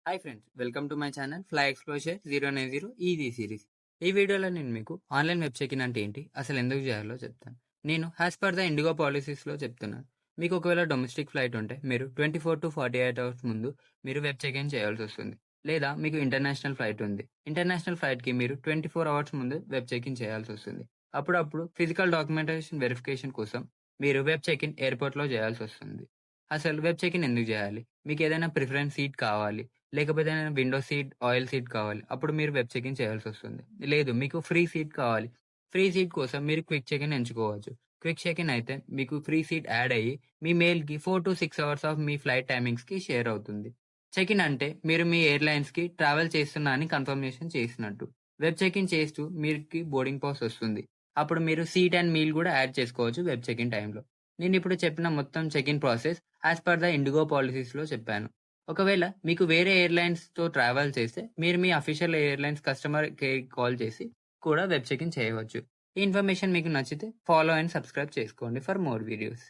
Hi friends, welcome to my channel fly ఎక్స్ప్లోజర్ 090 easy series. ఈ వీడియోలో నేను మీకు ఆన్లైన్ వెబ్ చెక్ ఇన్ అంటే ఏంటి, అసలు ఎందుకు చేయాలో చెప్తాను. నేను యాజ్ పర్ ద ఇండిగో పాలసీస్లో చెప్తున్నాను. మీకు ఒకవేళ డొమెస్టిక్ ఫ్లైట్ ఉంటే మీరు 24 to 48 అవర్స్ ముందు మీరు వెబ్ చెక్ ఇన్ చేయాల్సి వస్తుంది. లేదా మీకు ఇంటర్నేషనల్ ఫ్లైట్ ఉంది, ఇంటర్నేషనల్ ఫ్లైట్కి మీరు 24 అవర్స్ ముందు వెబ్ చెక్ ఇన్ చేయాల్సి వస్తుంది. అప్పుడప్పుడు ఫిజికల్ డాక్యుమెంటేషన్ వెరిఫికేషన్ కోసం మీరు వెబ్ చెక్ ఇన్ ఎయిర్పోర్ట్లో చేయాల్సి వస్తుంది. అసలు వెబ్ చెక్ ఇన్ ఎందుకు చేయాలి? మీకు ఏదైనా ప్రిఫరెన్స్ సీట్ కావాలి, లేకపోతే విండో సీట్, ఆయిల్ సీట్ కావాలి, అప్పుడు మీరు వెబ్ చెక్ ఇన్ చేయాల్సి వస్తుంది. లేదు, మీకు ఫ్రీ సీట్ కావాలి, ఫ్రీ సీట్ కోసం మీరు క్విక్ చెక్ ఇన్ ఎంచుకోవచ్చు. క్విక్ చెక్ ఇన్ అయితే మీకు ఫ్రీ సీట్ యాడ్ అయ్యి మీ మెయిల్కి 4 to 6 అవర్స్ ఆఫ్ మీ ఫ్లైట్ టైమింగ్స్కి షేర్ అవుతుంది. చెక్ ఇన్ అంటే మీరు మీ ఎయిర్లైన్స్కి ట్రావెల్ చేస్తున్నా అని కన్ఫర్మేషన్ చేసినట్టు. వెబ్ చెక్ ఇన్ చేస్తూ మీకు బోర్డింగ్ పాస్ వస్తుంది. అప్పుడు మీరు సీట్ అండ్ మీల్ కూడా యాడ్ చేసుకోవచ్చు వెబ్ చెక్ ఇన్ టైంలో. నేను ఇప్పుడు చెప్పిన మొత్తం check in process as per the IndiGo పాలసీస్లో చెప్పాను. ఒకవేళ మీకు వేరే ఎయిర్లైన్స్తో ట్రావెల్ చేస్తే మీరు మీ official airlines customer care call చేసి కూడా వెబ్ చెక్ ఇన్ చేయవచ్చు. ఈ ఇన్ఫర్మేషన్ మీకు నచ్చితే ఫాలో అండ్ సబ్స్క్రైబ్ చేసుకోండి ఫర్ మోర్ వీడియోస్.